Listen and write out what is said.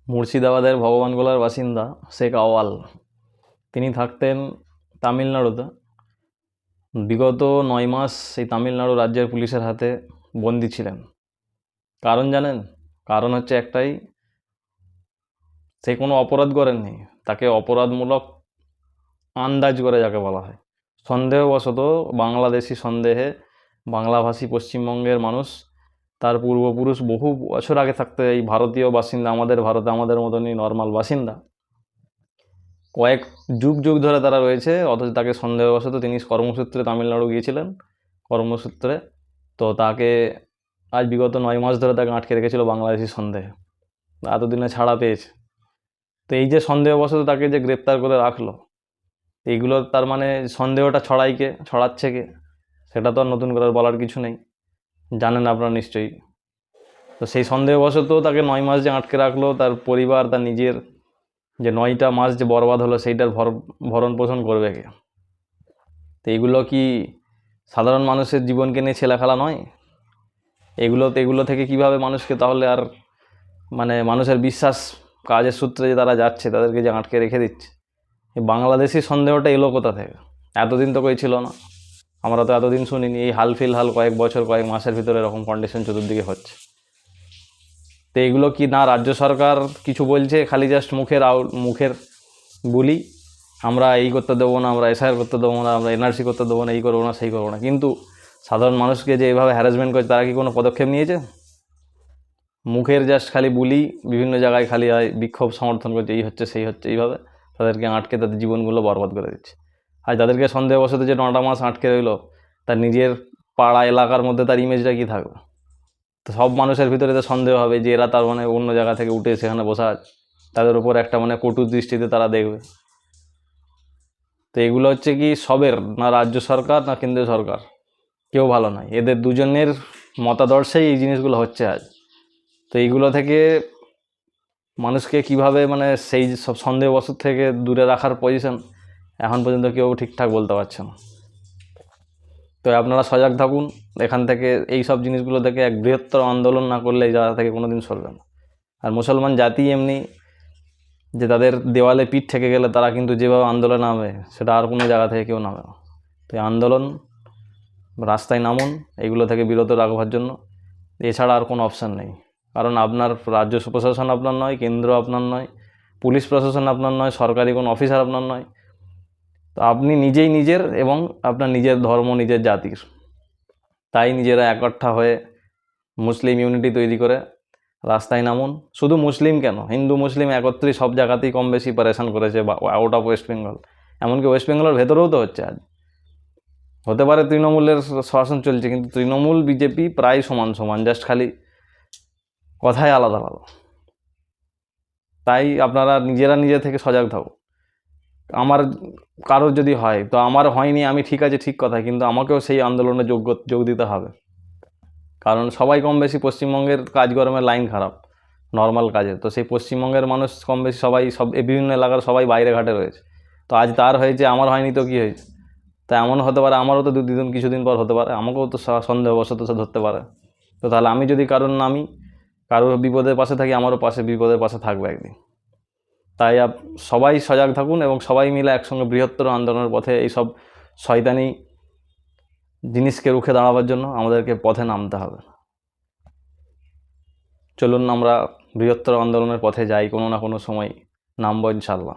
মুর্শিদাবাদের ভগবানগোলার বাসিন্দা শেখ আওয়াল, তিনি থাকতেন তামিলনাড়ুতে। বিগত 9 মাস এই তামিলনাড়ু রাজ্যের পুলিশের হাতে বন্দী ছিলেন। কারণ জানেন? কারণ হচ্ছে একটাই, সে কোনো অপরাধ করেননি। তাকে অপরাধমূলক আন্দাজ করে যাকে বলা হয়, সন্দেহবশত বাংলাদেশি সন্দেহে বাংলাভাষী পশ্চিমবঙ্গের মানুষ, তার পূর্বপুরুষ বহু বছর আগে থাকতে এই ভারতীয় বাসিন্দা, আমাদের ভারতে আমাদের মতনই নর্মাল বাসিন্দা, কয়েক যুগ যুগ ধরে তারা রয়েছে। অথচ তাকে সন্দেহবশত, তিনি কর্মসূত্রে তামিলনাড়ু গিয়েছিলেন কর্মসূত্রে, তো তাকে আজ বিগত 9 মাস ধরে তাকে আটকে রেখেছিল বাংলাদেশি সন্দেহে। এতদিনে ছাড়া পেয়েছে। তো এই যে সন্দেহবশত তাকে যে গ্রেপ্তার করে রাখলো, এইগুলো তার মানে সন্দেহটা ছড়াচ্ছে কে, সেটা তো আর নতুন করে বলার কিছু নেই, জানেন আপনারা নিশ্চয়ই। তো সেই সন্দেহবশত তাকে 9 মাস যে আটকে রাখলো, তার পরিবার, তার নিজের যে 9টা মাস যে বরবাদ হলো, সেইটার ভরণ পোষণ করবে কে? তো এইগুলো কি সাধারণ মানুষের জীবনকে নিয়ে ছেলেখেলা নয়? এগুলো থেকে কিভাবে মানুষকে তাহলে আর মানে মানুষের বিশ্বাস, কাজের সূত্রে যে তারা যাচ্ছে, তাদেরকে যে আটকে রেখে দিচ্ছে, এই বাংলাদেশি সন্দেহটা এলো কোথা থেকে? এতদিন তো কই ছিল না, আমরা তো এতদিন শুনিনি। এই হাল ফিলহাল কয়েক বছর, কয়েক মাসের ভিতরে এরকম কন্ডিশন চতুর্দিকে হচ্ছে। তো এগুলো কি না রাজ্য সরকার কিছু বলছে, খালি জাস্ট মুখের বলি, আমরা এই করতে দেবো না, আমরা এসআইআর করতে দেবো না, আমরা এনআরসি করতে দেবো না, এই করবো না, সেই করবো না, কিন্তু সাধারণ মানুষকে যে এইভাবে হ্যারাসমেন্ট করছে, তারা কি কোনো পদক্ষেপ নিয়েছে? মুখের জাস্ট খালি বুলি, বিভিন্ন জায়গায় খালি বিক্ষোভ সমর্থন করছে, এই হচ্ছে সেই হচ্ছে, এইভাবে তাদেরকে আটকে তাদের জীবনগুলো বরবাদ করে দিচ্ছে। আর তাদেরকে সন্দেহবশত যে 9টা মাস আটকে রইল, তার নিজের পাড়া এলাকার মধ্যে তার ইমেজটা কী থাকবে? তো সব মানুষের ভিতরে তো সন্দেহ হবে যে এরা তার মানে অন্য জায়গা থেকে উঠে সেখানে বসা আছে, তাদের উপর একটা মানে কটু দৃষ্টিতে তারা দেখবে। তো এগুলো হচ্ছে কি সবের, না রাজ্য সরকার না কেন্দ্রীয় সরকার, কেউ ভালো নয়, এদের দুজনের মতাদর্শেই এই জিনিসগুলো হচ্ছে আজ। তো এইগুলো থেকে মানুষকে কিভাবে মানে সেই সব সন্দেহবশত থেকে দূরে রাখার পজিশন এখন পর্যন্ত কেউ ঠিকঠাক বলতে পারছে না। তো আপনারা সজাগ থাকুন এখান থেকে, এই সব জিনিসগুলো থেকে এক বৃহত্তর আন্দোলন না করলে এই জায়গা থেকে কোনো দিন সরবে না। আর মুসলমান জাতি এমনি যে তাদের দেওয়ালে পিঠ ঠেকে গেলে তারা কিন্তু যেভাবে আন্দোলন নামে, সেটা আর কোনো জায়গা থেকে কেউ নামে না। তো এই আন্দোলন, রাস্তায় নামুন এইগুলো থেকে বিরত রাখবার জন্য, এছাড়া আর কোনো অপশান নেই। কারণ আপনার রাজ্য প্রশাসন আপনার নয়, কেন্দ্র আপনার নয়, পুলিশ প্রশাসন আপনার নয়, সরকারি কোনো অফিসার আপনার নয়। তো আপনি নিজেই নিজের এবং আপনার নিজের ধর্ম, নিজের জাতির। তাই নিজেরা একট্ঠা হয়ে মুসলিম ইউনিটি তৈরি করে রাস্তায় নামুন। শুধু মুসলিম কেন, হিন্দু মুসলিম একত্রে সব জায়গাতেই কম বেশি পারেশান করেছে আউট অফ ওয়েস্ট বেঙ্গল। এমনকি ওয়েস্ট বেঙ্গলের ভেতরেও তো হচ্ছে আজ। হতে পারে তৃণমূলের শাসন চলছে, কিন্তু তৃণমূল বিজেপি প্রায় সমান সমান, জাস্ট খালি কথায় আলাদা আলাদা। তাই আপনারা নিজেরা নিজে থেকে সজাগ থাকুন। আমার কারোর যদি হয়, তো আমার হয়নি, আমি ঠিক আছে, ঠিক কথা, কিন্তু আমাকেও সেই আন্দোলনে যোগ দিতে হবে। কারণ সবাই কম বেশি, পশ্চিমবঙ্গের কাজকর্মের লাইন খারাপ নর্মাল কাজে, তো সেই পশ্চিমবঙ্গের মানুষ কম বেশি সবাই, বিভিন্ন এলাকার সবাই বাইরে ঘাটে রয়েছে। তো আজ তার হয়েছে, আমার হয়নি, তো কী হয়েছে? তা এমন হতে পারে আমারও তো কিছুদিন পর হতে পারে, আমাকেও তো সন্দেহবশত সে ধরতে পারে। তো তাহলে আমি যদি কারোর নামি, কারোর বিপদের পাশে থাকি, আমারও বিপদের পাশে থাকবে একদিন। তাই সবাই সজাগ থাকুন এবং সবাই মিলে একসঙ্গে বৃহত্তর আন্দোলনের পথে এইসব শয়তানি জিনিসকে রুখে দাঁড়াবার জন্য আমাদেরকে পথে নামতে হবে। চলুন আমরা বৃহত্তর আন্দোলনের পথে যাই, কোনো না কোনো সময় নামবো ইনশাল্লাহ।